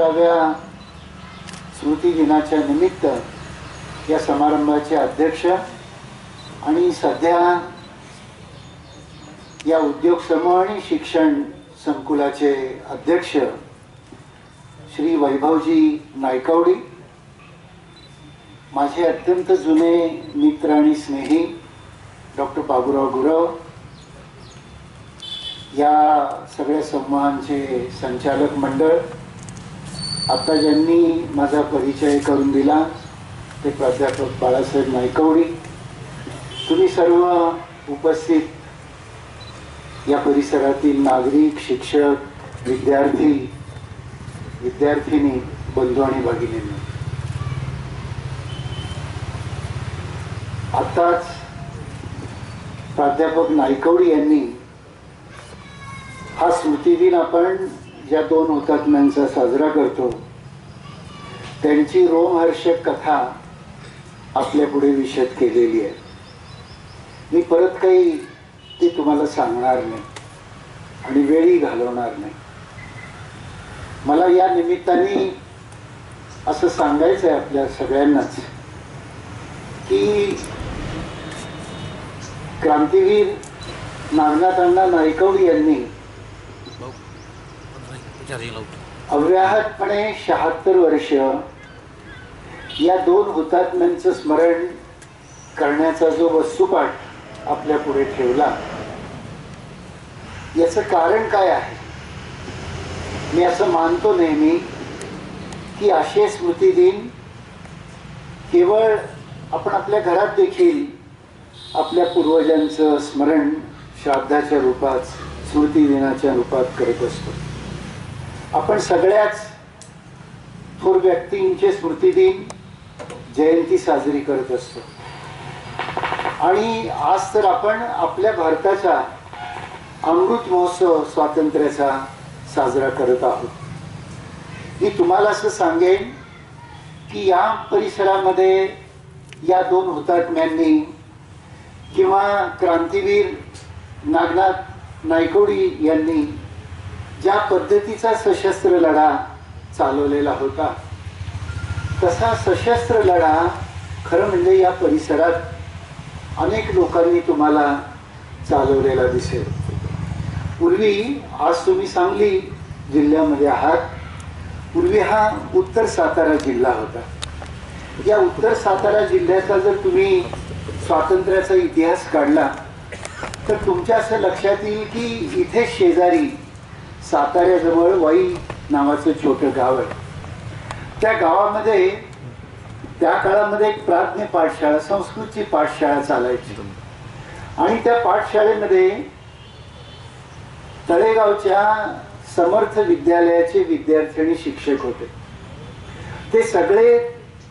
75व्या स्मृती दिनाच्या निमित्त या समारंभाचे अध्यक्ष आणि सध्या या उद्योग समूह आणि शिक्षण संकुलाचे अध्यक्ष श्री वैभवजी नायकवडी, माझे अत्यंत जुने मित्र आणि स्नेही डॉक्टर बाबूराव गुरव, या सगळ्या समूहांचे संचालक मंडळ, आता ज्यांनी माझा परिचय करून दिला ते प्राध्यापक बाळासाहेब नायकवडी, तुम्ही सर्व उपस्थित या परिसरातील नागरिक, शिक्षक, विद्यार्थी, विद्यार्थिनी, बंधू आणि भगिनींनी, आताच प्राध्यापक नायकवडी यांनी हा स्मृतिदिन आपण ज्या 2 हुतात्म्यांचा साजरा करतो त्यांची रोमहर्षक कथा आपल्या पुढे विशद केलेली आहे. मी परत काही ती तुम्हाला सांगणार नाही आणि वेळी घालवणार नाही. मला या निमित्ताने असं सांगायचं आहे आपल्या सगळ्यांनाच की क्रांतीवीर नागनाथ अण्णा नायकवडी यांनी अव्याहतपणे 76 वर्ष या 2 हुतात्म्यांचं स्मरण करण्याचा जो वस्तुपाठ आपल्या पुढे ठेवला, याचं कारण काय आहे? मी असं मानतो नेहमी की असे स्मृतिदिन केवळ आपण आपल्या घरात देखील आपल्या पूर्वजांचं स्मरण श्राद्धाच्या रूपात, स्मृती दिनाच्या रूपात करत असतो. आपण सगळ्याच थोर व्यक्तींचे स्मृतिदिन, जयंती साजरी करत असतो. आणि आज तर आपण आपल्या भारताचा अमृत महोत्सव स्वातंत्र्याचा साजरा करत आहोत. मी तुम्हाला असं सांगेन की या परिसरामध्ये या 2 हुतात्म्यांनी किंवा क्रांतीवीर नागनाथ नायकवडी यांनी ज्या पद्धतीचा सशस्त्र लढा चालवलेला होता, तसा सशस्त्र लढा खरं म्हणजे या परिसरात अनेक लोकांनी तुम्हाला चालवलेला दिसेल. पूर्वी, आज तुम्ही सांगली जिल्ह्यामध्ये आहात, पूर्वी हा उत्तर सातारा जिल्हा होता. या उत्तर सातारा जिल्ह्याचा जर तुम्ही स्वातंत्र्याचा इतिहास काढला तर तुमच्या असं लक्षात येईल की इथे शेजारी साताऱ्याजवळ वाई नावाचं छोटं गाव आहे. त्या गावामध्ये त्या काळामध्ये एक प्राथमिक पाठशाळा, संस्कृतची पाठशाळा चालायची. आणि त्या पाठशाळेमध्ये तळेगावच्या समर्थ विद्यालयाचे विद्यार्थी आणि शिक्षक होते. ते सगळे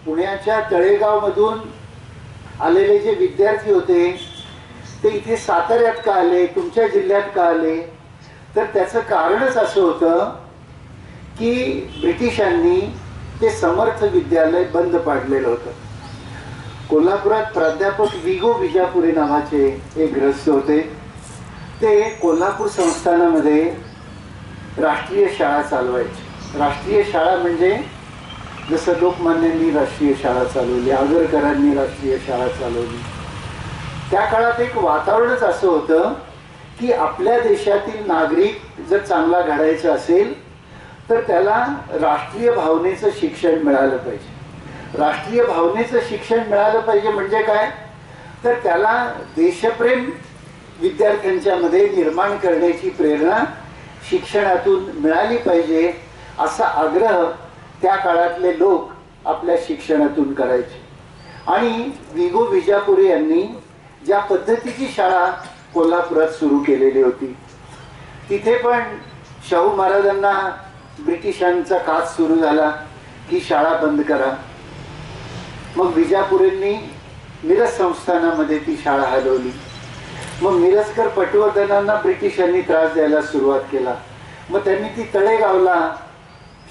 पुण्याच्या तळेगावमधून आलेले जे विद्यार्थी होते ते इथे साताऱ्यात का आले, तुमच्या जिल्ह्यात का आले, तर त्याचं कारणच असं होतं की ब्रिटिशांनी ते समर्थ विद्यालय बंद पाडलेलं होतं. कोल्हापुरात प्राध्यापक विगो विजापुरे नावाचे एक ग्रस्त होते. ते कोल्हापूर संस्थानामध्ये राष्ट्रीय शाळा चालवायचे. राष्ट्रीय शाळा म्हणजे जसं लोकमान्यांनी राष्ट्रीय शाळा चालवली, आगरकरांनी राष्ट्रीय शाळा चालवली. त्या काळात एक वातावरणच असं होतं की आपल्या देशातील नागरिक जर चांगला घडायचा असेल तर त्याला राष्ट्रीय भावनेचं शिक्षण मिळालं पाहिजे. राष्ट्रीय भावनेचं शिक्षण मिळालं पाहिजे म्हणजे काय, तर त्याला देशप्रेम विद्यार्थ्यांच्या मध्ये निर्माण करण्याची प्रेरणा शिक्षणातून मिळाली पाहिजे, असा आग्रह त्या काळातले लोक आपल्या शिक्षणातून करायचे. आणि विगो विजापुरे यांनी ज्या पद्धतीची शाळा कोल्हापुरात सुरू केलेली होती, तिथे पण शाहू महाराजांना ब्रिटिशांचा काळ सुरू झाला की शाळा बंद करा. मग विजापुरेंनी मिरज संस्थानामध्ये ती शाळा हलवली. मग मिरजकर पटवर्धनांना ब्रिटिशांनी त्रास द्यायला सुरुवात केला. मग त्यांनी ती तळेगावला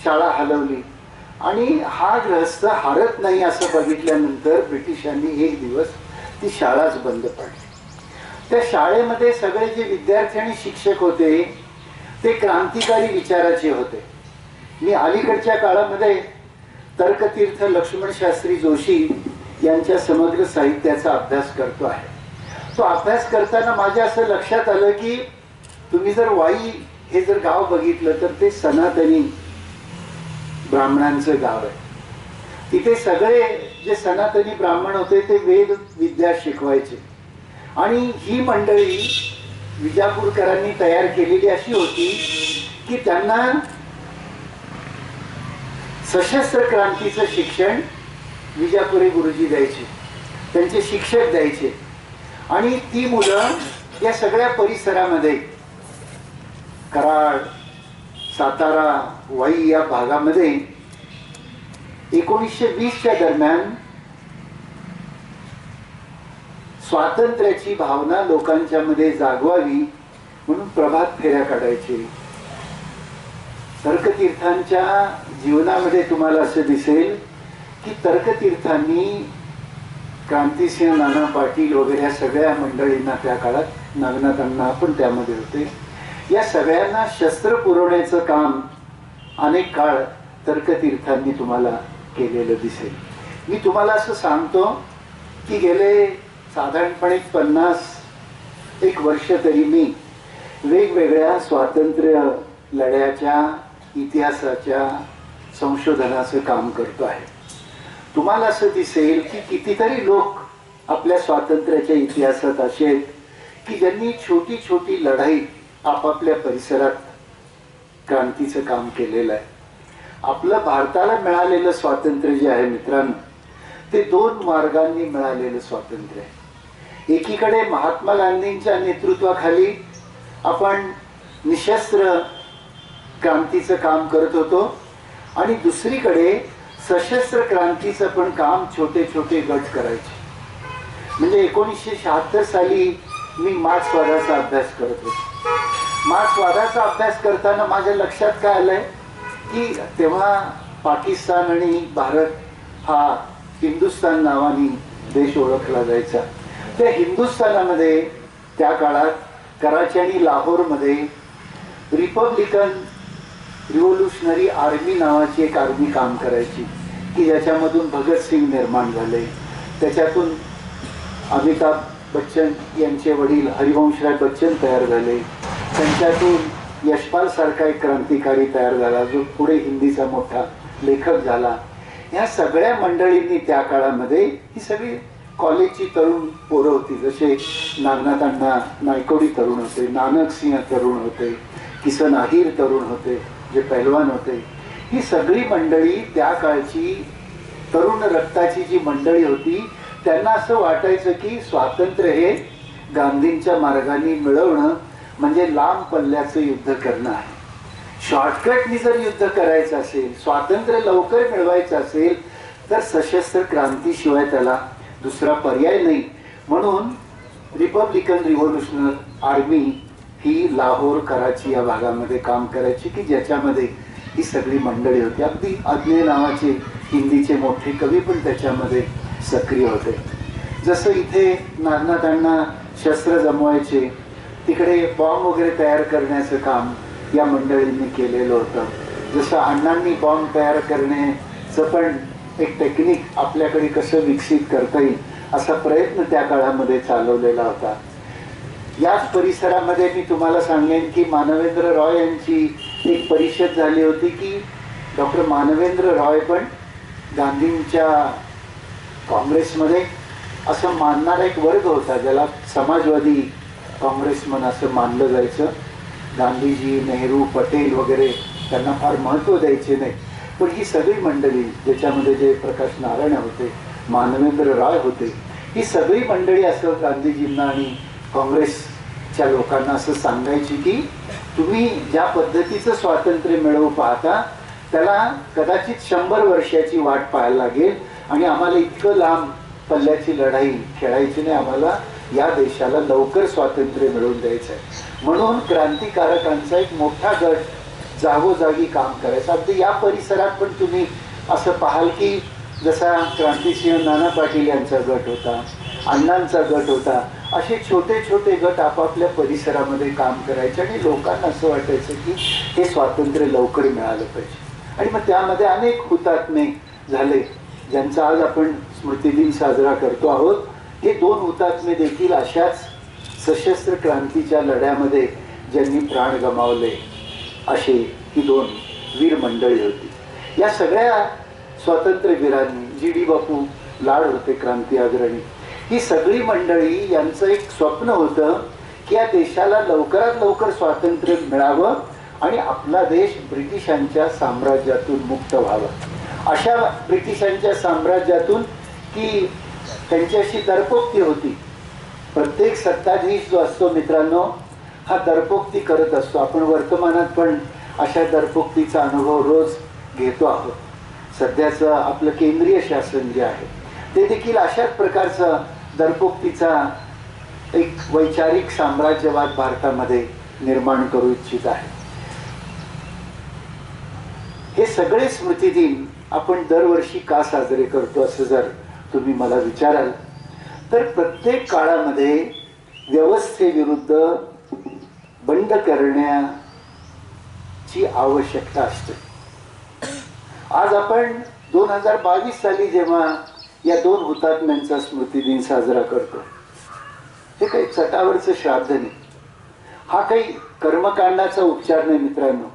शाळा हलवली. आणि हा ग्रहस्थ हारत नाही असं बघितल्यानंतर ब्रिटिशांनी एक दिवस ती शाळाच बंद पाडली. त्या शाळेमध्ये सगळे जे विद्यार्थी आणि शिक्षक होते ते क्रांतिकारी विचाराचे होते. मी अलीकडच्या काळामध्ये तर्कतीर्थ लक्ष्मण शास्त्री जोशी यांच्या समग्र साहित्याचा अभ्यास करतो आहे. तो अभ्यास करताना माझ्या असं लक्षात आलं की तुम्ही जर वाई हे जर गाव बघितलं तर ते सनातनी ब्राह्मणांचं गाव आहे. तिथे सगळे जे सनातनी ब्राह्मण होते ते वेद विद्या शिकवायचे आणि ही मंडळी विजापूरकरांनी तयार केलेली अशी होती की त्यांना सशस्त्र क्रांतीचं शिक्षण विजापुरी गुरुजी द्यायचे, त्यांचे शिक्षक द्यायचे. आणि ती मुलं या सगळ्या परिसरामध्ये कराड, सातारा, वाई या भागामध्ये 1920च्या दरम्यान स्वातंत्र्याची भावना लोकांच्या मध्ये जागवावी म्हणून प्रभात फेऱ्या काढायचे. तर्कतीर्थांच्या जीवनामध्ये तुम्हाला असं दिसेल की तर्कतीर्थांनी क्रांतिसिंह नाना पाटील वगैरे या सगळ्या मंडळींना त्या काळात नागनाथ अण्णा पण त्यामध्ये होते, या सगळ्यांना शस्त्र पुरवण्याचं काम अनेक काळ तर्कतीर्थांनी तुम्हाला केलेलं दिसेल. मी तुम्हाला असं सांगतो की गेले साधारणपणे 51 वर्ष तरी मी वेगवेगळ्या स्वातंत्र्य लढ्याच्या इतिहासाच्या संशोधनाचं काम करतो आहे. तुम्हाला असं दिसेल की कितीतरी लोक आपल्या स्वातंत्र्याच्या इतिहासात असे आहेत की ज्यांनी छोटी छोटी लढाई आपापल्या परिसरात क्रांतीचं काम केलेलं आहे. आपलं भारताला मिळालेलं स्वातंत्र्य जे आहे मित्रांनो, ते 2 मार्गांनी मिळालेलं स्वातंत्र्य आहे. एकीकडे महात्मा गांधींच्या नेतृत्वाखाली आपण निशस्त्र क्रांतीचं काम करत होतो आणि दुसरीकडे सशस्त्र क्रांतीचं पण काम छोटे छोटे गट करायचे. म्हणजे 1976 साली मी मार्क्सवादाचा अभ्यास करत होतो. मार्क्सवादाचा अभ्यास करताना माझ्या लक्षात काय आलंय की तेव्हा पाकिस्तान आणि भारत हा हिंदुस्थान नावाने देश ओळखला जायचा. त्या हिंदुस्थानामध्ये त्या काळात कराची आणि लाहोरमध्ये रिपब्लिकन रिव्होल्युशनरी आर्मी नावाची एक आर्मी काम करायची की ज्याच्यामधून भगतसिंग निर्माण झाले. त्याच्यातून अमिताभ बच्चन यांचे वडील हरिवंशराय बच्चन तयार झाले. त्यांच्यातून यशपाल सारखा एक क्रांतिकारी तयार झाला जो पुढे हिंदीचा मोठा लेखक झाला. या सगळ्या मंडळींनी त्या काळामध्ये ही सगळी कॉलेजची तरुण पोरं होती. जसे नागनाथ अण्णा नायकवडी तरुण होते, नानक सिंह तरुण होते, किसन अहिर तरुण होते जे पैलवान होते. ही सगळी मंडळी त्या काळची तरुण रक्ताची जी मंडळी होती त्यांना असं वाटायचं की स्वातंत्र्य हे गांधींच्या मार्गाने मिळवणं म्हणजे लांब पल्ल्याचं युद्ध करणं आहे. शॉर्टकटनी जर युद्ध करायचं असेल, स्वातंत्र्य लवकर मिळवायचं असेल तर सशस्त्र क्रांतीशिवाय त्याला दुसरा पर्याय नाही. म्हणून रिपब्लिकन रिव्होल्युशनरी आर्मी ही लाहोर कराची या भागामध्ये काम करायची की ज्याच्यामध्ये ही सगळी मंडळी होती. अगदी अज्ञे नावाचे हिंदीचे मोठे कवी पण त्याच्यामध्ये सक्रिय होते. जसं इथे नागनाथ अण्णा शस्त्र जमवायचे, तिकडे बॉम्ब वगैरे तयार करण्याचं काम या मंडळींनी केलेलं होतं. जसं अण्णांनी बॉम्ब तयार करण्याचं पण एक टेक्निक आपल्याकडे कसं विकसित करता येईल असा प्रयत्न त्या काळामध्ये चालवलेला होता. याच परिसरामध्ये मी तुम्हाला सांगेन की मानवेंद्र रॉय यांची एक परिषद झाली होती की डॉक्टर मानवेंद्र रॉय पण गांधींच्या काँग्रेसमध्ये असं मानणारा एक वर्ग होता ज्याला समाजवादी काँग्रेसमन असं मानलं जायचं. गांधीजी, नेहरू, पटेल वगैरे त्यांना फार महत्त्व द्यायचे नाही. पण ही सगळी मंडळी ज्याच्यामध्ये जे प्रकाश नारायण होते, मानवेंद्र रॉय होते, ही सगळी मंडळी असं गांधीजींना आणि काँग्रेसच्या लोकांना असं सांगायची की तुम्ही ज्या पद्धतीचं स्वातंत्र्य मिळवू पाहता त्याला कदाचित 100 वर्षाची वाट पाहायला लागेल आणि आम्हाला इतकं लांब पल्ल्याची लढाई खेळायची नाही. आम्हाला या देशाला लवकर स्वातंत्र्य मिळवून द्यायचं आहे. म्हणून क्रांतिकारकांचा एक मोठा गट जागोजागी काम करायचं. अगदी या परिसरात पण तुम्ही असं पाहाल की जसा क्रांतिसिंह नाना पाटील यांचा गट होता, अण्णांचा गट होता, असे छोटे छोटे गट आपापल्या परिसरामध्ये काम करायचे आणि लोकांना असं वाटायचं की हे स्वातंत्र्य लवकर मिळालं पाहिजे. आणि मग त्यामध्ये अनेक हुतात्मे झाले, ज्यांचा आज आपण स्मृतिदिन साजरा करतो आहोत. हे 2 हुतात्मे देखील अशाच सशस्त्र क्रांतीच्या लढ्यामध्ये ज्यांनी प्राण गमावले अशी ही 2 वीर मंडळी होती. या सगळ्या स्वातंत्र्यवीरांनी, जी.डी. बापू लाड होते क्रांती अग्रणी, ही सगळी मंडळी यांचं एक स्वप्न होतं की या देशाला लवकरात लवकर स्वातंत्र्य मिळावं आणि आपला देश ब्रिटिशांच्या साम्राज्यातून मुक्त व्हावा. अशा ब्रिटिशांच्या साम्राज्यातून की त्यांच्याशी दरपोक्ती होती. प्रत्येक सत्ताधीश जो असतो मित्रांनो, हा दरपोक्ती करत असतो. आपण वर्तमानात पण अशा दरपोक्तीचा अनुभव रोज घेतो आहोत. सध्याचं आपलं केंद्रीय शासन जे आहे ते देखील अशाच प्रकारचा दरपोक्तीचा एक वैचारिक साम्राज्यवाद भारतामध्ये निर्माण करू इच्छित आहे. हे सगळे स्मृतिदिन आपण दरवर्षी का साजरे करतो असं जर तुम्ही मला विचाराल तर प्रत्येक काळामध्ये व्यवस्थेविरुद्ध बंड करण्याची आवश्यकता असते. आज आपण 2022 साली जेव्हा या 2 हुतात्म्यांचा स्मृतिदिन साजरा करतो, हे काही चटावरचं श्राद्ध नाही, हा काही कर्मकांडाचा उपचार नाही मित्रांनो.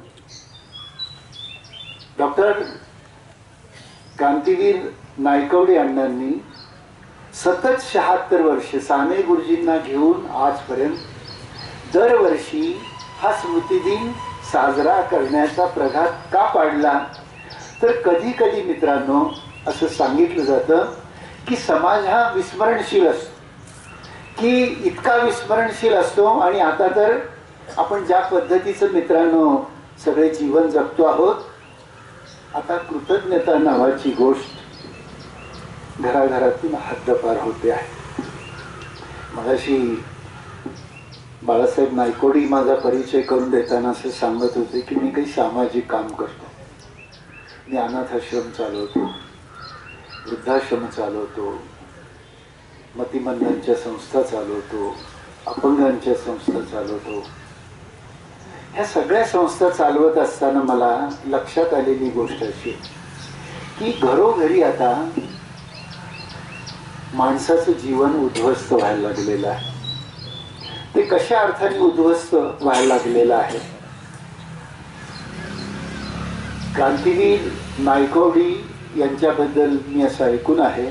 डॉक्टर क्रांतीवीर नायकवडे अण्णांनी सतत 76 वर्ष साने गुरुजींना घेऊन आजपर्यंत दरवर्षी हा स्मृतिदिन साजरा करण्याचा प्रघात का पाडला तर कधी कधी मित्रांनो असं सांगितलं जातं की समाज हा विस्मरणशील असतो, की इतका विस्मरणशील असतो. आणि आता तर आपण ज्या पद्धतीचं मित्रांनो सगळे जीवन जगतो आहोत, आता कृतज्ञता नावाची गोष्ट घराघरातून हद्दपार होते आहे. मगाशी बाळासाहेब नायकवडी माझा परिचय करून देताना असं सांगत होते की मी काही सामाजिक काम करतो. मी अनाथाश्रम चालवतो, वृद्धाश्रम चालवतो, मतिमंदांच्या संस्था चालवतो, अपंगांच्या संस्था चालवतो. ह्या सगळ्या संस्था चालवत असताना मला लक्षात आलेली गोष्ट अशी की घरोघरी आता माणसाचं जीवन उद्ध्वस्त व्हायला लागलेलं आहे. ते कशा अर्थाने उद्ध्वस्त व्हायला लागलेलं आहे? क्रांतीवीर नायकवडी यांच्याबद्दल मी असं ऐकून आहे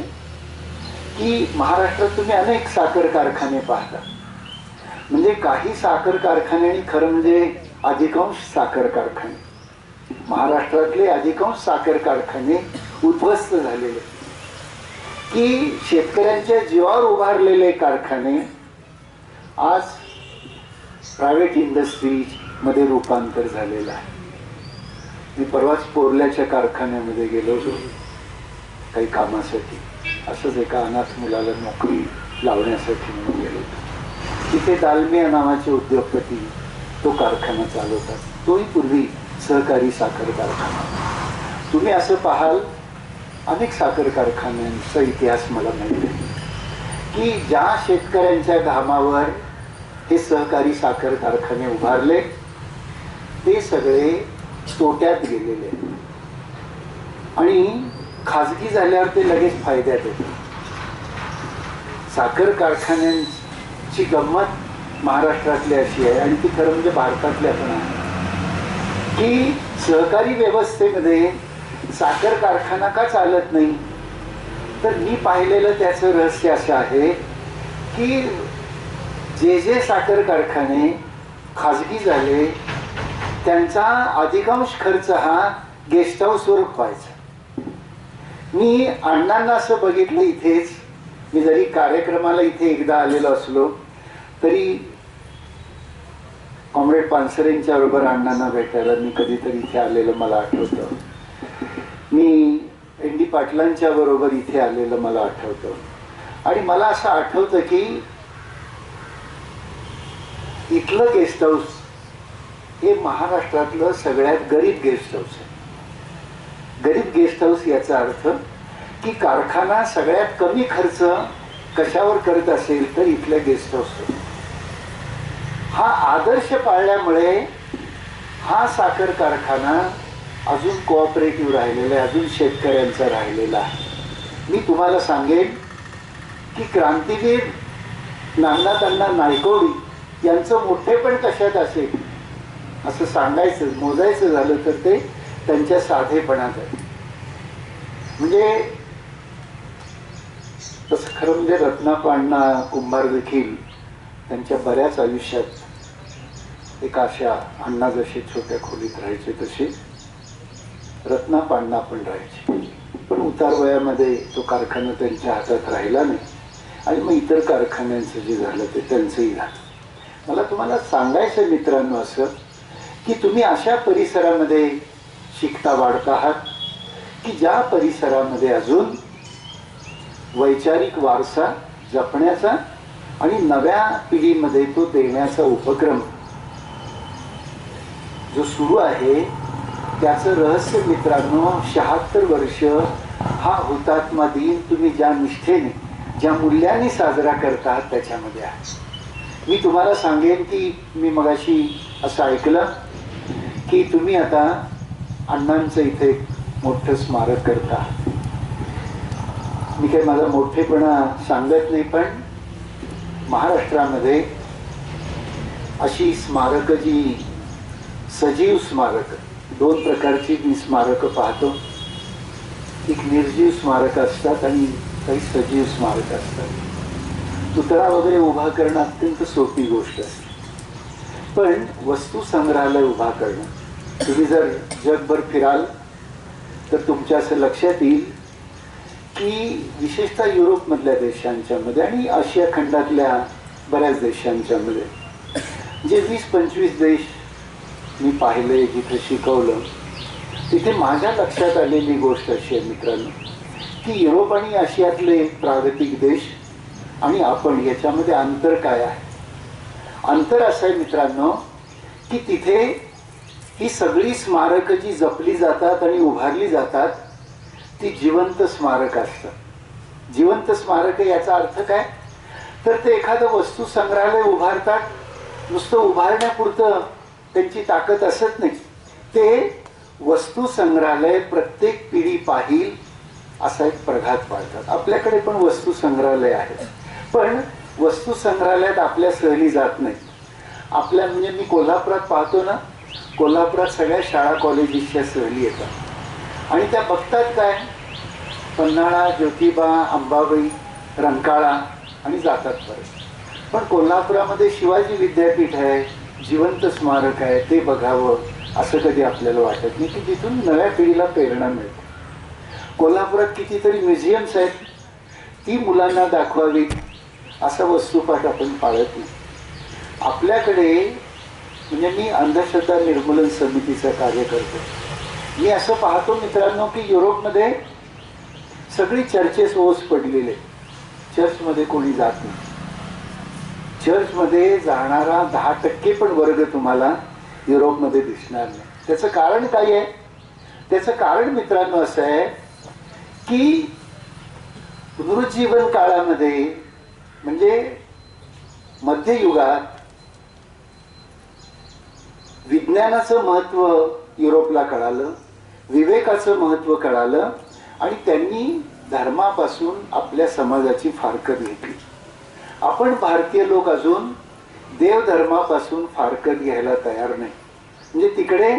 की महाराष्ट्रात तुम्ही अनेक साखर कारखाने पाहता. म्हणजे काही साखर कारखाने आणि खरं म्हणजे अधिकांश साखर कारखाने, महाराष्ट्रातले अधिकांश साखर कारखाने उद्ध्वस्त झालेले, की शेतकऱ्यांच्या जीवावर उभारलेले कारखाने आज प्रायव्हेट इंडस्ट्रीज मध्ये रूपांतर झालेलं आहे. मी परवाच पोरल्याच्या कारखान्यामध्ये गेलो होतो काही कामासाठी, असंच एका अनाथ मुलाला नोकरी लावण्यासाठी म्हणून गेलो होतो. तिथे दालमिया नावाचे उद्योगपती तो कारखाना चालवतात. तोही पूर्वी सहकारी साखर कारखाना. तुम्ही असं पाहाल अनेक साखर कारखान्यांचा इतिहास मला माहिती आहे की ज्या शेतकऱ्यांच्या घामावर हे सहकारी साखर कारखाने उभारले ते सगळे तोट्यात गेलेले आणि खाजगी झाल्यावर ते लगेच फायद्यात येते. साखर कारखान्यांची गंमत महाराष्ट्रातली अशी आहे आणि ती खरं म्हणजे भारतातल्या पण आहे की सहकारी व्यवस्थेमध्ये साखर कारखाना का चालत नाही तर मी पाहिलेलं त्याचं रहस्य असं आहे की जे साखर कारखाने खाजगी झाले त्यांचा अधिकांश खर्च हा गेस्ट हाऊसवर व्हायचा. मी अण्णांना असं बघितलं इथेच, मी जरी कार्यक्रमाला इथे एकदा आलेलो असलो तरी कॉम्रेड पानसरेंच्या बरोबर अण्णांना भेटायला मी कधीतरी इथे आलेलं मला आठवतं. मी एन डी पाटलांच्या बरोबर इथे आलेलं मला आठवतं. आणि मला असं आठवतं की इथलं गेस्ट हाऊस हे महाराष्ट्रातलं सगळ्यात गरीब गेस्ट हाऊस आहे. गरीब गेस्ट हाऊस याचा अर्थ की कारखाना सगळ्यात कमी खर्च कशावर करत असेल तर इथल्या गेस्ट हाऊस. हा आदर्श पाळल्यामुळे हा साखर कारखाना अजून कोऑपरेटिव्ह राहिलेलं आहे, अजून शेतकऱ्यांचा राहिलेला आहे. मी तुम्हाला सांगेन की क्रांतीवीर नानातांना नायकवडी यांचं मोठेपण कशात असेल असं सांगायचं, मोजायचं झालं तर ते त्यांच्या साधेपणात आहे. म्हणजे तसं खरं म्हणजे रत्नापाण्णा कुंभार देखील त्यांच्या बऱ्याच आयुष्यात एक अशा अण्णा जसे छोट्या खोलीत राहायचे तसे रत्नापाण्णा पण राहायचे. पण उतार वयामध्ये तो कारखाना त्यांच्या हातात राहिला नाही आणि मग इतर कारखान्यांचं जे झालं ते त्यांचंही झालं. मला तुम्हाला सांगायचं मित्रांनो असं की तुम्ही अशा परिसरामध्ये शिकता वाढता आहात की ज्या परिसरामध्ये अजून वैचारिक वारसा जपण्याचा आणि नव्या पिढीमध्ये तो देण्याचा उपक्रम जो सुरू आहे त्याचं रहस्य मित्रांनो 76 वर्ष हा हुतात्मा दिन तुम्ही ज्या निष्ठेने ज्या मूल्यांनी साजरा करतात त्याच्यामध्ये आहे. मी तुम्हाला सांगेन की मी मगाशी असं ऐकलं की तुम्ही आता अण्णांचं इथे मोठं स्मारक करता. मी काही माझा मोठेपणा सांगत नाही, पण महाराष्ट्रामध्ये अशी स्मारक जी सजीव स्मारक, दोन प्रकारची मी स्मारकं पाहतो. एक निर्जीव स्मारक असतात आणि काही सजीव स्मारक असतात. पुतळा वगैरे उभा करणं अत्यंत सोपी गोष्ट असते, पण वस्तू संग्रहालय उभा करणं, तुम्ही जर जगभर फिराल तर तुमच्या असं लक्षात येईल की विशेषतः युरोपमधल्या देशांच्या मध्ये आणि आशिया खंडातल्या बऱ्याच देशांच्या मध्ये जे 20-25 देश मी पाहिले, जिथे शिकवलं, तिथे माझ्या लक्षात आलेली गोष्ट अशी आहे मित्रांनो की युरोप आणि आशियातले प्रागतिक देश आणि आपण याच्यामध्ये अंतर काय आहे. अंतर असं आहे मित्रांनो की तिथे ही सगळी स्मारकं जी जपली जातात आणि उभारली जातात ती जिवंत स्मारक असतात. जिवंत स्मारक याचा अर्थ काय, तर ते एखादं वस्तू संग्रहालय उभारतात, नुसतं उभारण्यापुरतं त्यांची ताकद असत नाही. ते वस्तू संग्रहालय प्रत्येक पिढी पाहिल असा एक प्रघात पाळतात. आपल्याकडे पण वस्तू संग्रहालय आहे, पण वस्तू संग्रहालयात आपल्या सहली जात नाही. आपल्या म्हणजे मी कोल्हापुरात पाहतो ना, कोल्हापुरात सगळ्या शाळा कॉलेजेसच्या सहली येतात आणि त्या बघतात काय, पन्हाळा, ज्योतिबा, अंबाबाई, रंकाळा आणि जातात परत. पण कोल्हापुरामध्ये शिवाजी विद्यापीठ आहे, जिवंत स्मारक आहे, ते बघावं असं कधी आपल्याला वाटत नाही की जिथून नव्या पिढीला प्रेरणा मिळते. कोल्हापुरात कितीतरी म्युझियम्स आहेत, ती मुलांना दाखवावीत असा वस्तुपाठ आपण पाळत नाही. आपल्याकडे म्हणजे मी अंधश्रद्धा निर्मूलन समितीचं कार्य करतो. मी असं पाहतो मित्रांनो की युरोपमध्ये सगळी चर्चेस ओस पडलेले, चर्चमध्ये कोणी जात नाही. चर्चमध्ये जाणारा 10% पण वर्ग तुम्हाला युरोपमध्ये दिसणार नाही. त्याचं कारण काय आहे? त्याचं कारण मित्रांनो असं आहे की पुनरुज्जीवन काळामध्ये म्हणजे मध्ययुगात विज्ञानाचं महत्त्व युरोपला कळालं, विवेकाचं महत्त्व कळालं आणि त्यांनी धर्मापासून आपल्या समाजाची फारकत घेतली. आपण भारतीय लोक अजून देवधर्मापासून फारकत घ्यायला तयार नाही. म्हणजे तिकडे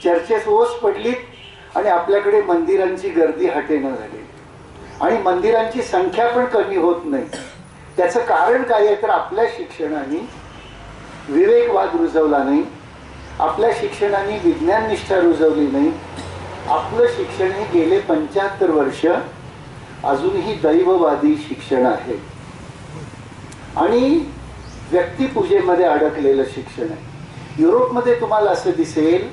चर्चेस ओस पडलीत आणि आपल्याकडे मंदिरांची गर्दी हटेना झाली आणि मंदिरांची संख्या पण कमी होत नाही. त्याचं कारण काय आहे, तर आपल्या शिक्षणाने विवेकवाद रुजवला नाही, आपल्या शिक्षणाने विज्ञाननिष्ठा रुजवली नाही. आपलं शिक्षण हे गेले 75 वर्ष अजूनही दैववादी शिक्षण आहे आणि व्यक्तिपूजेमध्ये अडकलेलं शिक्षण आहे. युरोपमध्ये तुम्हाला असं दिसेल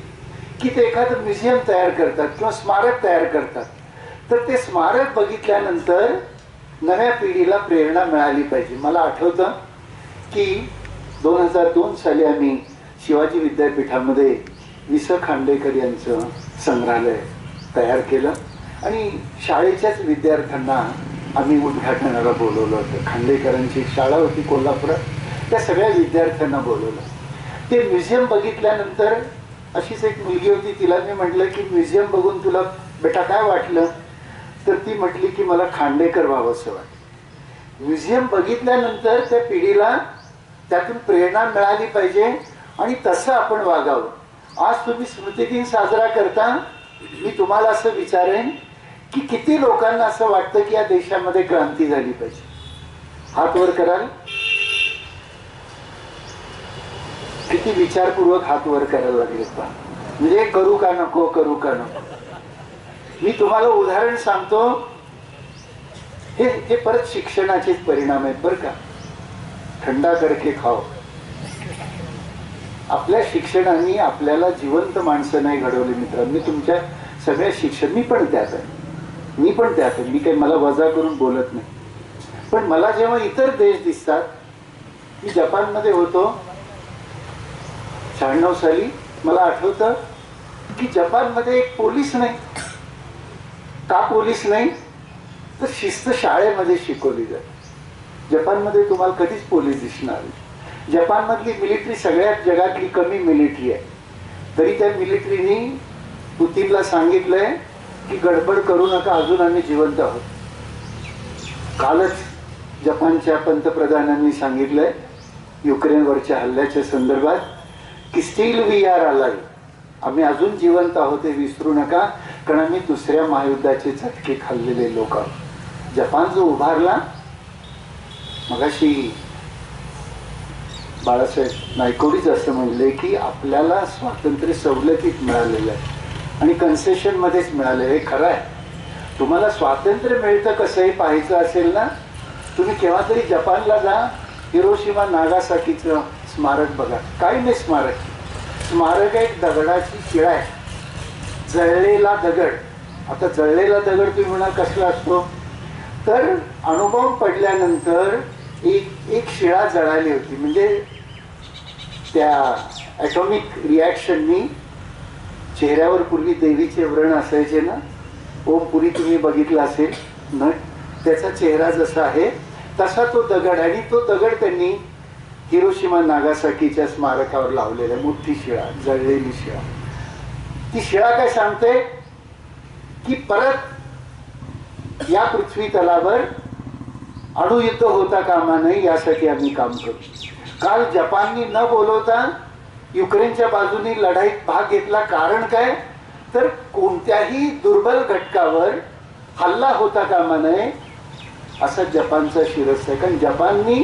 की ते एखादं म्युझियम तयार करतात किंवा स्मारक तयार करतात, तर ते स्मारक बघितल्यानंतर नव्या पिढीला प्रेरणा मिळाली पाहिजे. मला आठवतं की 2002 साली आम्ही शिवाजी विद्यापीठामध्ये वि स खांडेकर यांचं संग्रहालय तयार केलं आणि शाळेच्याच विद्यार्थ्यांना आम्ही उद्घाटनाला बोलवलं होतं. खांडेकरांची शाळा होती कोल्हापुरात, त्या सगळ्या विद्यार्थ्यांना बोलवलं. ते म्युझियम बघितल्यानंतर अशीच एक मुलगी होती, तिला मी म्हटलं की म्युझियम बघून तुला बेटा काय वाटलं, तर ती म्हटली की मला खांडेकर व्हावंसं वाटलं. म्युझियम बघितल्यानंतर त्या पिढीला त्यातून प्रेरणा मिळाली पाहिजे आणि तसं आपण वागावं. आज तुम्ही स्मृतिदिन साजरा करता, मी तुम्हाला असं विचारेन की किती लोकांना असं वाटतं की या देशामध्ये क्रांती झाली पाहिजे? हात वर कराल? किती विचारपूर्वक हात वर करायला लागले पहा. म्हणजे करू का नको, करू का नको. मी तुम्हाला उदाहरण सांगतो, हे परत शिक्षणाचेच परिणाम आहेत बरं का. थंडा करके खाओ. आपल्या शिक्षणाने आपल्याला जिवंत माणसं नाही घडवली मित्रांनो. मी तुमच्या सगळ्या शिक्षण, मी पण त्यात आहे. मी काही मला वजा करून बोलत नाही. पण मला जेव्हा इतर देश दिसतात, मी जपानमध्ये होतो 96 साली, मला आठवतं की जपानमध्ये एक पोलीस नाही. का पोलीस नाही? तर शिस्त शाळेमध्ये शिकवली जाते. जपानमध्ये तुम्हाला कधीच पोलीस दिसणार नाही. जपानमधली मिलिटरी सगळ्यात जगातली कमी मिलिटरी आहे. तरी त्या मिलिटरीनी पुतीनला सांगितलंय की गडबड करू नका, अजून आम्ही जिवंत आहोत. कालच जपानच्या पंतप्रधानांनी सांगितलंय युक्रेनवरच्या हल्ल्याच्या संदर्भात की स्टील वी आर अलाइव्ह, आम्ही अजून जिवंत आहोत हे विसरू नका, कारण आम्ही दुसऱ्या महायुद्धाचे झटके खाल्लेले लोक आहोत. जपान जो उभारला, मगाशी बाळासाहेब नायकोडीच असं म्हणले की आपल्याला स्वातंत्र्य सवलतीत मिळालेलं आहे आणि कन्सेशन मध्येच मिळालेलं आहे. खरं आहे. तुम्हाला स्वातंत्र्य मिळतं कसं हे पाहायचं असेल ना, तुम्ही केव्हा तरी जपानला जा, हिरोशिमा नागासाकीचं स्मारक बघा. काही नाही स्मारक आहे, एक दगडाची शिळा आहे, जळलेला दगड. आता जळलेला दगड तुम्ही म्हणा कसला असतो, तर अणुबॉम्ब पडल्यानंतर एक शिळा जळाली होती. म्हणजे त्या ॲटॉमिक रिॲक्शननी चेहऱ्यावर पूर्वी देवीचे व्रण असायचे ना, ओमपुरी तुम्ही बघितला असेल न, त्याचा चेहरा जसा आहे तसा तो दगड, आणि तो दगड त्यांनी हिरोशिमा नागासाकीच्या स्मारकावर लावलेला. मोठी शिळा, जळलेली शिळा. ती शिळा काय सांगते की परत या पृथ्वी तलावर अणुयुद्ध होता कामा नये, यासाठी आम्ही काम करू. काल जपाननी न बोलवता युक्रेनच्या बाजूने लढाईत भाग घेतला. कारण काय, तर कोणत्याही दुर्बल घटकावर हल्ला होता कामा नये असा जपानचा शिरस्ता आहे. कारण जपाननी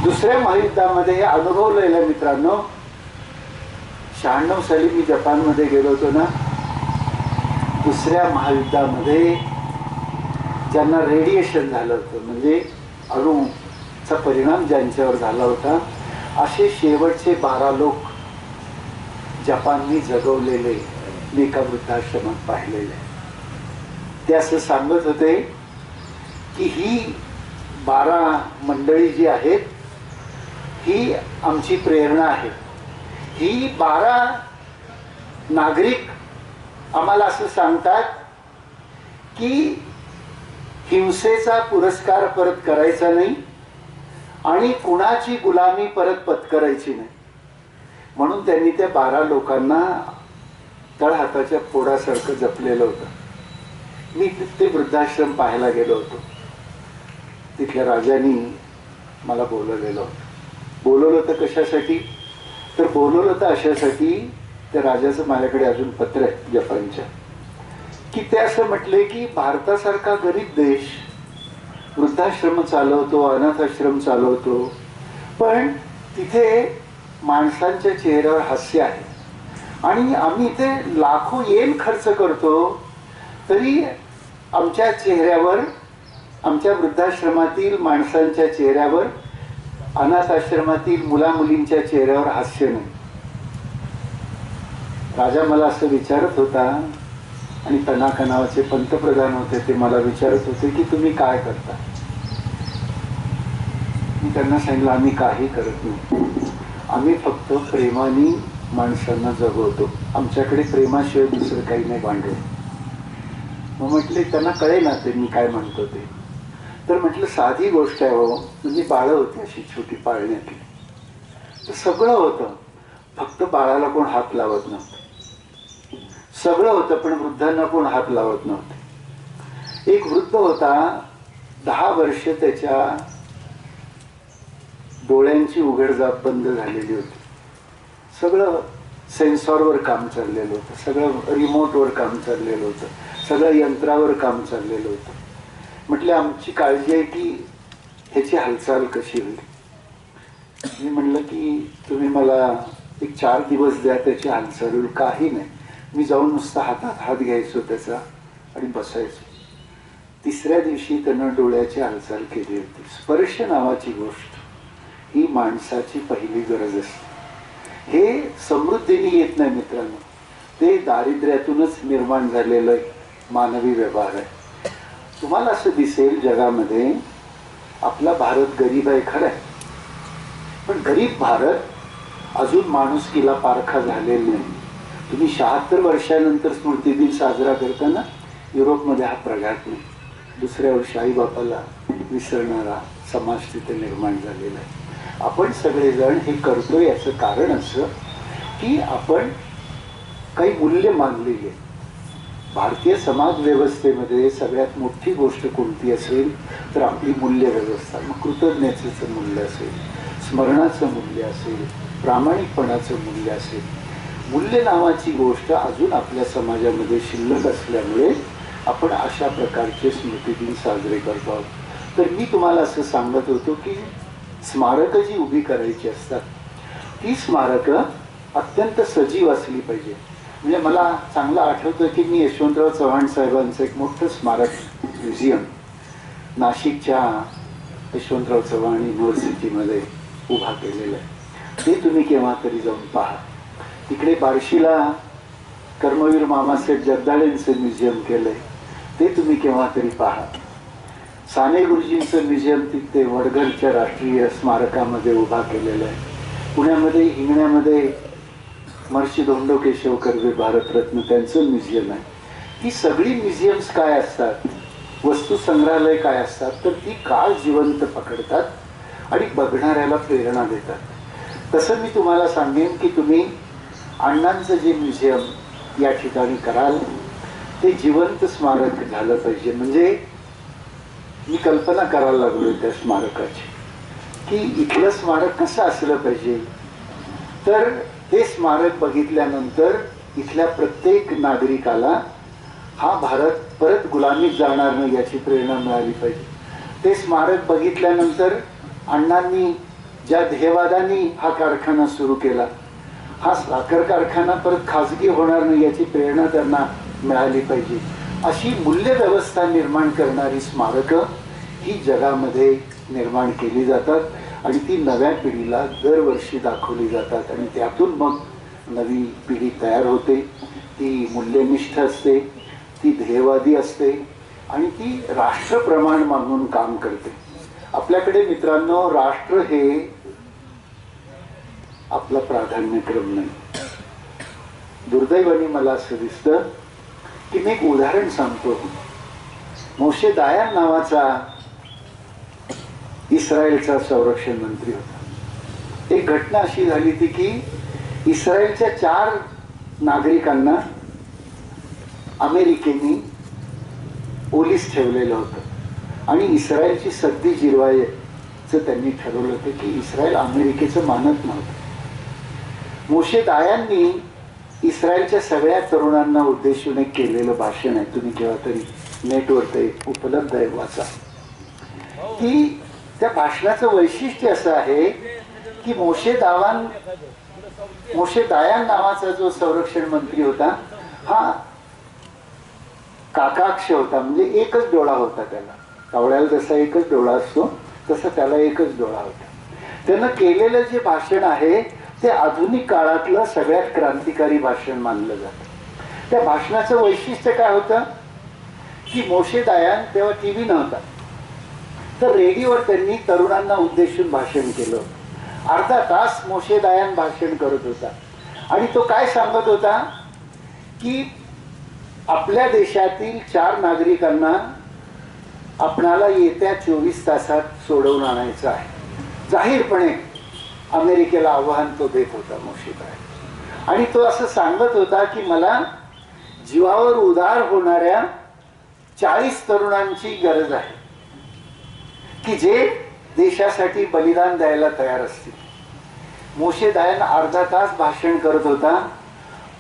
दुसऱ्या महायुद्धामध्ये हे अनुभवलेलं मित्रांनो. 96 साली मी जपानमध्ये गेलो होतो ना, दुसऱ्या महायुद्धामध्ये ज्यांना रेडिएशन झालं होतं, म्हणजे अणूचा परिणाम ज्यांच्यावर झाला होता, असे शेवटचे 12 लोक जपाननी जगवलेले मी एका वृद्धाश्रमात पाहिलेले. ते असं सांगत होते की ही 12 मंडळी जी आहेत ही आमची प्रेरणा आहे. ही 12 नागरिक आम्हाला असं सांगतात की हिंसेचा पुरस्कार परत करायचा नाही आणि कुणाची गुलामी परत पत्करायची नाही. म्हणून त्यांनी त्या 12 लोकांना तळहाताच्या फोडासारखं जपलेलं होतं. मी ते वृद्धाश्रम पाहायला गेलो होतो. तिथल्या राजांनी मला बोलवलेलं होतं. बोलवलं होतं कशासाठी, तर बोलवलं होतं अशासाठी, त्या राजाचं माझ्याकडे अजून पत्र आहे जपानच्या, की ते असं म्हटले की भारतासारखा गरीब देश वृद्धाश्रम चालवतो, अनाथाश्रम चालवतो, पण तिथे माणसांच्या चेहऱ्यावर हास्य आहे आणि आम्ही इथे लाखो येन खर्च करतो, तरी आमच्या चेहऱ्यावर, आमच्या वृद्धाश्रमातील माणसांच्या चेहऱ्यावर, अनाथ आश्रमातील मुलामुलींच्या चेहऱ्यावर हास्य नाही. राजा मला असं विचारत होता, आणि तनाका नावाचे पंतप्रधान होते, ते मला विचारत होते की तुम्ही काय करता. मी त्यांना सांगितलं आम्ही काही करत नाही, आम्ही फक्त प्रेमाने माणसांना जगवतो, आमच्याकडे प्रेमाशिवाय दुसरं काही नाही भांडवल. मग म्हटले त्यांना कळेना ते मी काय म्हणतो ते. तर म्हटलं साधी गोष्ट आहे हो, म्हणजे बाळं होती अशी छोटी पाळण्यातली, तर सगळं होतं, फक्त बाळाला कोण हात लावत नव्हतं. सगळं होतं पण वृद्धांना कोण हात लावत नव्हते. एक वृद्ध होता, 10 वर्ष त्याच्या डोळ्यांची उघडझाप बंद झालेली होती. सगळं सेन्सॉरवर काम चाललेलं होतं, सगळं रिमोटवर काम चाललेलं होतं, सगळं यंत्रावर काम चाललेलं होतं. म्हटलं आमची काळजी आहे की ह्याची हालचाल कशी होईल. मी म्हणलं की तुम्ही मला एक 4 दिवस द्या, त्याची हालचाल होईल. काही नाही, मी जाऊन नुसता हातात हात घ्यायचो त्याचा आणि बसायचो. 3ऱ्या दिवशी त्यानं डोळ्याची हालचाल केली होती. स्पर्श नावाची गोष्ट ही माणसाची पहिली गरज असते. हे समृद्धीने येत नाही मित्रांनो, ते दारिद्र्यातूनच निर्माण झालेलं मानवी व्यवहार आहे. तुम्हाला असं दिसेल जगामध्ये आपला भारत गरीब आहे खरं आहे, पण गरीब भारत अजून माणुसकीला पारखा झालेला नाही. तुम्ही 76 वर्षानंतर स्मृती दिन साजरा करताना युरोपमध्ये हा प्रघात नाही. दुसऱ्या वर्षी आई बापाला विसरणारा समाज तिथे निर्माण झालेला आहे. आपण सगळेजण हे करतो याचं कारण असं की आपण काही मूल्य मानलेली आहे. भारतीय समाज व्यवस्थेमध्ये सगळ्यात मोठी गोष्ट कोणती असेल तर आपली मूल्य व्यवस्था. मग कृतज्ञतेचं मूल्य असेल, स्मरणाचं मूल्य असेल, प्रामाणिकपणाचं मूल्य असेल. मूल्य नावाची गोष्ट अजून आपल्या समाजामध्ये शिल्लक असल्यामुळे आपण अशा प्रकारचे स्मृतिदिन साजरे करतो आहोत. तर मी तुम्हाला असं सांगत होतो की स्मारकं जी उभी करायची असतात ती स्मारकं अत्यंत सजीव असली पाहिजे. म्हणजे मला चांगलं आठवतं की मी यशवंतराव चव्हाण साहेबांचं एक मोठं स्मारक म्युझियम नाशिकच्या यशवंतराव चव्हाण युनिव्हर्सिटीमध्ये उभा केलेलं आहे. ते तुम्ही केव्हा तरी जाऊन पहा. तिकडे बार्शीला कर्मवीर मामासाहेब जगदाळेंचं म्युझियम केलंय, ते तुम्ही केव्हा तरी पहा. साने गुरुजींचं म्युझियम तिथे वडघरच्या राष्ट्रीय स्मारकामध्ये उभा केलेलं आहे. पुण्यामध्ये हिंगण्यामध्ये महर्षी धोंडो केशव कर्वे भारतरत्न त्यांचं म्युझियम आहे. ती सगळी म्युझियम्स काय असतात, वस्तू संग्रहालय काय असतात, तर ती काळ जिवंत पकडतात आणि बघणाऱ्याला प्रेरणा देतात. तसं मी तुम्हाला सांगेन की तुम्ही अण्णांचं जे म्युझियम या ठिकाणी कराल ते जिवंत स्मारक झालं पाहिजे. म्हणजे मी कल्पना करायला लागलो त्या स्मारकाची की इथलं स्मारक कसं असलं पाहिजे. तर ते स्मारक बघितल्यानंतर इथल्या प्रत्येक नागरिकाला हा भारत परत गुलामीत जाणार नाही याची प्रेरणा मिळाली पाहिजे. ते स्मारक बघितल्यानंतर अण्णांनी ज्या ध्येयवादाने हा कारखाना सुरू केला, हा साखर कारखाना परत खाजगी होणार नाही याची प्रेरणा त्यांना मिळाली पाहिजे. अशी मूल्य व्यवस्था निर्माण करणारी स्मारकं ही जगामध्ये निर्माण केली जातात आणि ती नव्या पिढीला दरवर्षी दाखवली जातात आणि त्यातून मग नवी पिढी तयार होते. ती मूल्यनिष्ठ असते, ती ध्येयवादी असते आणि ती राष्ट्रप्रमाण मानून काम करते. आपल्याकडे मित्रांनो राष्ट्र हे आपला प्राधान्यक्रम नाही. दुर्दैवाने मला असं दिसतं की मी एक उदाहरण सांगतो. मोशे दायान नावाचा इस्रायलचा संरक्षण मंत्री होता. एक घटना अशी झाली होती की इस्रायलच्या 4 नागरिकांना अमेरिकेने पोलीस ठेवलेलं होतं आणि इस्रायलची सद्दी जिरवायचं त्यांनी ठरवलं होतं की इस्रायल अमेरिकेचं मानत नव्हतं. मोशे दायांनी इस्रायलच्या सगळ्या तरुणांना उद्देशून एक केलेलं भाषण आहे, तुम्ही केव्हा तरी नेटवर ते उपलब्ध आहे, वाचा. की त्या भाषणाचं वैशिष्ट्य असं आहे की मोशे दायान नावाचा जो संरक्षण मंत्री होता हा काकाक्ष होता. म्हणजे एकच डोळा होता त्याला. कावळ्याला जसा एकच डोळा असतो तसा त्याला एकच डोळा होता. त्यानं केलेलं जे भाषण आहे ते आधुनिक काळातलं सगळ्यात क्रांतिकारी भाषण मानलं जातं. त्या भाषणाचं वैशिष्ट्य काय होतं की मोशे दायान तेव्हा टीव्ही नव्हता, तर रेडिओवर त्यांनी तरुणांना उद्देशून भाषण केलं. अर्धा तास मोशे दायान भाषण करत होता आणि तो काय सांगत होता की आपल्या देशातील 4 नागरिकांना आपणाला येत्या 24 तासात सोडवून आणायचं आहे. जाहीरपणे अमेरिकेला आव्हान तो देत होता मोशे दायान. आणि तो असं सांगत होता की मला जीवावर उदार होणाऱ्या 40 तरुणांची गरज आहे की जे देशासाठी बलिदान द्यायला तयार असतील. मोशे दायन अर्धा तास भाषण करत होता.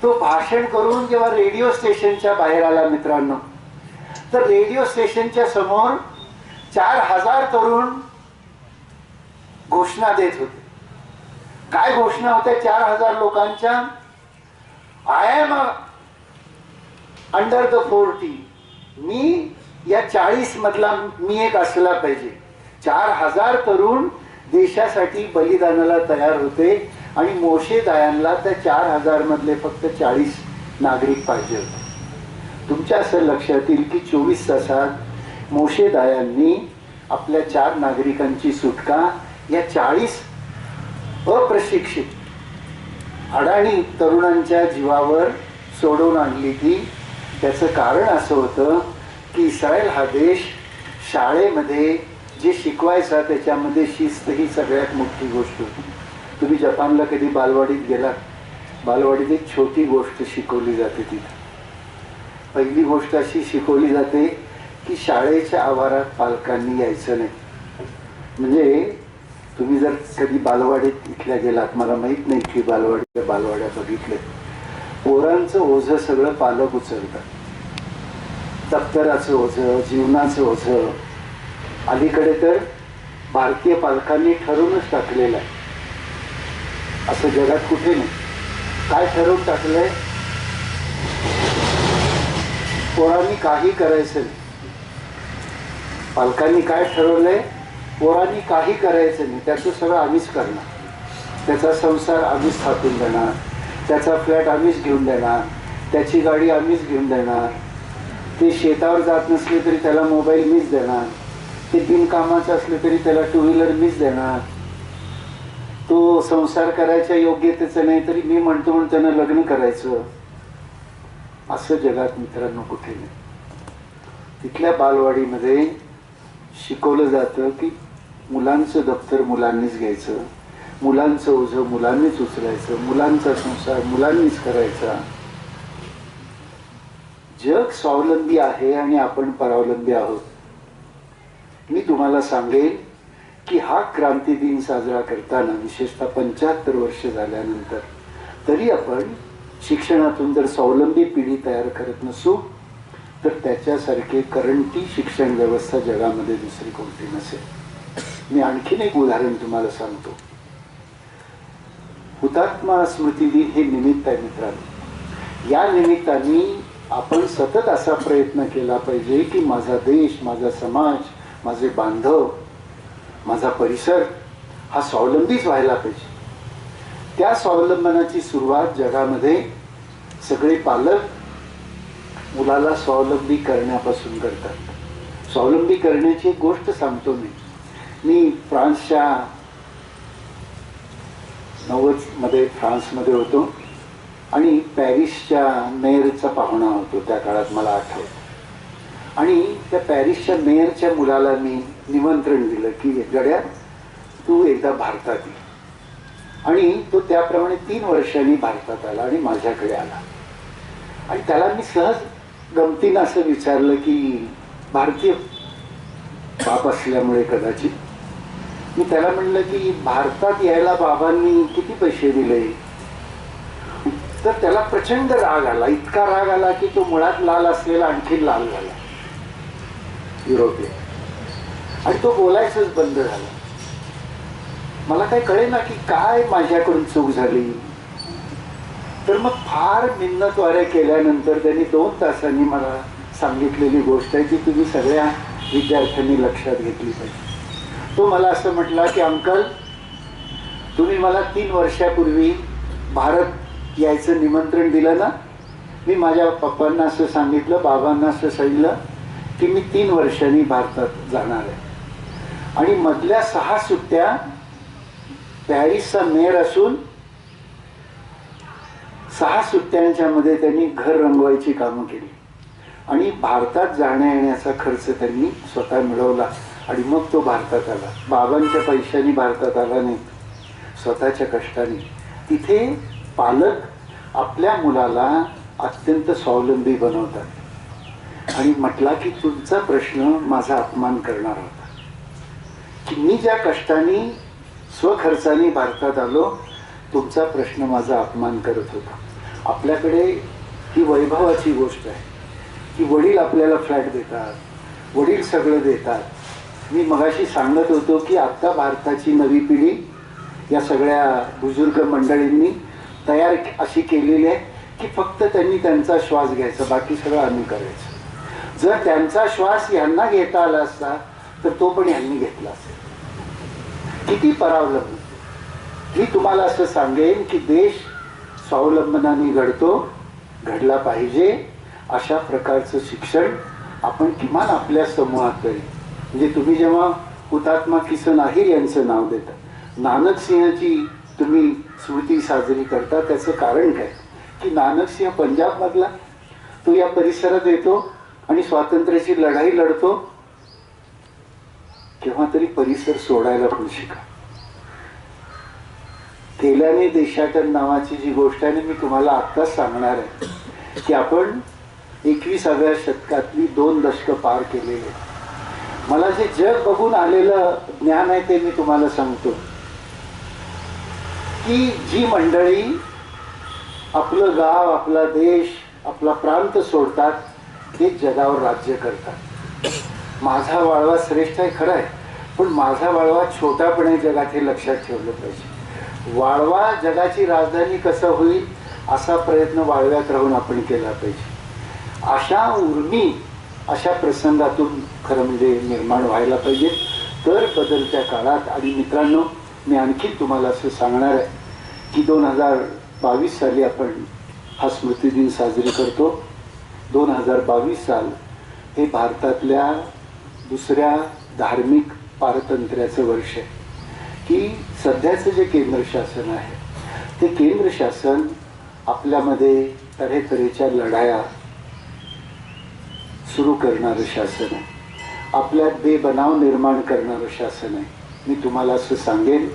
तो भाषण करून जेव्हा रेडिओ स्टेशनच्या बाहेर आला मित्रांनो, तर रेडिओ स्टेशनच्या समोर 4000 तरुण घोषणा देत होते. काय घोषणा होत्या 4000 लोकांच्या? I am under the 40. मी या 40 मधला मी एक असला पाहिजे. 4000 तरुण देशासाठी बलिदानाला तयार होते आणि मोशे दायांना त्या 4000 मधले फक्त 40 नागरिक पाहिजे होते. तुमच्या असं लक्षात येईल की 24 तासात मोशे दायांनी आपल्या 4 नागरिकांची सुटका या 40 अप्रशिक्षित अडाणी तरुणांच्या जीवावर सोडवून आणली ती. त्याचं कारण असं होतं की इस्रायल हा देश शाळेमध्ये जे शिकवायचा त्याच्यामध्ये शिस्त ही सगळ्यात मोठी गोष्ट होती. तुम्ही जपानला कधी बालवाडीत गेलात? बालवाडीत एक छोटी गोष्ट शिकवली जाते. तिथं पहिली गोष्ट अशी शिकवली जाते की शाळेच्या आवारात पालकांनी यायचं नाही. म्हणजे तुम्ही जर कधी बालवाडीत इथल्या गेलात, मला माहित नाही की बालवाड्या बघितल्या, पोरांचं ओझं सगळं पालक उचलतात. दप्तराचं ओझं, जीवनाचं ओझं. अलीकडे तर भारतीय पालकांनी ठरवूनच टाकलेलं आहे, असं जगात कुठे नाही. काय ठरवून टाकलंय? पोरांनी काही करायचं नाही. पालकांनी काय ठरवलंय? पोरांनी काही करायचं नाही, त्याचं सगळं आम्हीच करणार. त्याचा संसार आम्हीच थापून देणार, त्याचा फ्लॅट आम्हीच घेऊन देणार, त्याची गाडी आम्हीच घेऊन देणार. ते शेतावर जात नसले तरी त्याला मोबाईल मीच देणार. ते बिनकामाचं असलं तरी त्याला 2 व्हीलर मीच देणार. तो संसार करायच्या योग्यतेचं नाही तरी मी म्हणतो म्हणून त्यानं लग्न करायचं. असं जगात मित्रांनो कुठे नाही. तिथल्या बालवाडीमध्ये शिकवलं जातं की मुलांचं दप्तर मुलांनीच घ्यायचं, मुलांचं ओझं मुलांनीच उचलायचं, मुलांचा संसार मुलांनीच करायचा. जग स्वावलंबी आहे आणि आपण परावलंबी आहोत. मी तुम्हाला सांगेन की हा क्रांती दिन साजरा करताना विशेषतः 75 वर्ष झाल्यानंतर तरी आपण शिक्षणातून जर स्वावलंबी पिढी तयार करत नसू तर त्याच्यासारखे करंटी शिक्षण व्यवस्था जगामध्ये दुसरी कोणती नसेल. मी आणखीन एक उदाहरण तुम्हाला सांगतो. हुतात्मा स्मृती दिन हे निमित्त आहे मित्रांनो. या निमित्ताने आपण सतत असा प्रयत्न केला पाहिजे की माझा देश, माझा समाज, माझे बांधव, माझा परिसर हा स्वावलंबीच व्हायला पाहिजे. त्या स्वावलंबनाची सुरुवात जगामध्ये सगळे पालक मुलाला स्वावलंबी करण्यापासून करतात. स्वावलंबी करण्याची एक गोष्ट सांगतो मी फ्रान्सच्या 90 मध्ये फ्रान्समध्ये होतो आणि पॅरिसच्या मेयरचा पाहुणा होतो त्या काळात मला आठवतं. आणि त्या पॅरिसच्या मेयरच्या मुलाला मी निमंत्रण दिलं की गड्या तू एकदा भारतात ये. आणि तो त्याप्रमाणे 3 वर्षांनी भारतात आला आणि माझ्याकडे आला. आणि त्याला मी सहज गमतीनं असं विचारलं की भारतीय बाप असल्यामुळे कदाचित मी त्याला म्हणलं की भारतात यायला बाबांनी किती पैसे दिले? तर त्याला प्रचंड राग आला. इतका राग आला की तो मुळात लाल असलेला आणखी लाल झाला, युरोपियन. आणि तो बोलायचंच बंद झाला. मला काय कळेना की काय माझ्याकडून चूक झाली. तर मग फार मिन्नतवाऱ्या केल्यानंतर त्यांनी 2 तासांनी मला सांगितलेली गोष्ट आहे की तुम्ही सगळ्या विद्यार्थ्यांनी लक्षात घेतली पाहिजे. तो मला असं म्हटला की अंकल तुम्ही मला 3 वर्षापूर्वी भारत यायचं निमंत्रण दिलं ना. मी माझ्या पप्पांना असं सांगितलं, बाबांना असं सांगितलं की मी 3 वर्षांनी भारतात जाणार आहे. आणि मधल्या 6 सुट्ट्या पॅरिसचा मेयर असून 6 सुट्ट्यांच्या मध्ये त्यांनी घर रंगवायची कामं केली आणि भारतात जाण्या येण्याचा खर्च त्यांनी स्वतः मिळवला. आणि मग तो भारतात आला. बाबांच्या पैशांनी भारतात आला नाही, स्वतःच्या कष्टाने. तिथे पालक आपल्या मुलाला अत्यंत स्वावलंबी बनवतात. आणि म्हटला की तुमचा प्रश्न माझा अपमान करणार होता, की मी ज्या कष्टाने स्वखर्चाने भारतात आलो, तुमचा प्रश्न माझा अपमान करत होता. आपल्याकडे ही वैभवाची गोष्ट आहे की वडील आपल्याला फ्लॅट देतात, वडील सगळं देतात. मी मगाशी सांगत होतो की आता भारताची नवी पिढी या सगळ्या बुजुर्ग मंडळींनी तयार अशी केलेली आहे की फक्त त्यांनी त्यांचा श्वास घ्यायचा, बाकी सगळं आम्ही करायचं. जर त्यांचा श्वास यांना घेता आला असता तर तो पण यांनी घेतला असेल. किती परावलंबन. मी तुम्हाला असं सांगेन की देश स्वावलंबनाने घडला पाहिजे. अशा प्रकारचं शिक्षण आपण किमान आपल्या समूहात तरी, म्हणजे तुम्ही जेव्हा हुतात्मा किसन अहिर यांचं नाव देता, नानक सिंहाची तुम्ही स्मृती साजरी करता, त्याचं कारण काय की नानक सिंह पंजाब मधला, तो या परिसरात येतो आणि स्वातंत्र्याची लढाई लढतो. केव्हा तरी परिसर सोडायला पण शिका. केल्याने देशाटन नावाची जी गोष्ट आहे, मी तुम्हाला आत्ताच सांगणार आहे की आपण 21व्या शतकातली 2 दशकं पार केलेले. मला जे जग बघून आलेलं ज्ञान आहे ते मी तुम्हाला सांगतो की जी मंडळी आपलं गाव, आपला देश, आपला प्रांत सोडतात ते जगावर राज्य करतात. माझा वाळवा श्रेष्ठ आहे खरं आहे, पण माझा वाळवा छोटा पण आहे जगात, हे लक्षात ठेवलं पाहिजे. वाळवा जगाची राजधानी कसं होईल असा प्रयत्न वाळव्यात राहून आपण केला पाहिजे. अशा उर्मी अशा प्रसंगातून खरं म्हणजे निर्माण व्हायला पाहिजे. तर बदलत्या काळात. आणि मित्रांनो, मी आणखी तुम्हाला असं सांगणार आहे की 2022 साली आपण हा स्मृतिदिन साजरी करतो. 2022 साल हे भारतातल्या दुसऱ्या धार्मिक पारतंत्र्याचं वर्ष आहे. की सध्याचं जे केंद्र शासन आहे ते केंद्र शासन आपल्यामध्ये तऱ्हेतऱ्हेच्या लढाया सुरू करणारं शासन आहे. आपल्यात बेबनाव निर्माण करणारं शासन आहे. मी तुम्हाला असं सांगेन,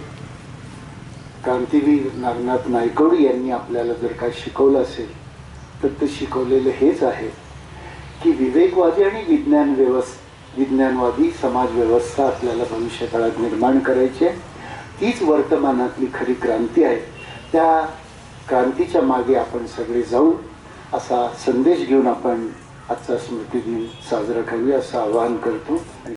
क्रांतीवीर नागनाथ नायकवडी यांनी आपल्याला जर काय शिकवलं असेल तर ते शिकवलेलं हेच आहे की विवेकवादी आणि विज्ञानवादी समाज व्यवस्था आपल्याला भविष्य काळात निर्माण करायची आहे. तीच वर्तमानातली खरी क्रांती आहे. त्या क्रांतीच्या मागे आपण सगळे जाऊ असा संदेश घेऊन आपण आजचा स्मृतिदिन साजरा करूया असं आवाहन करतो.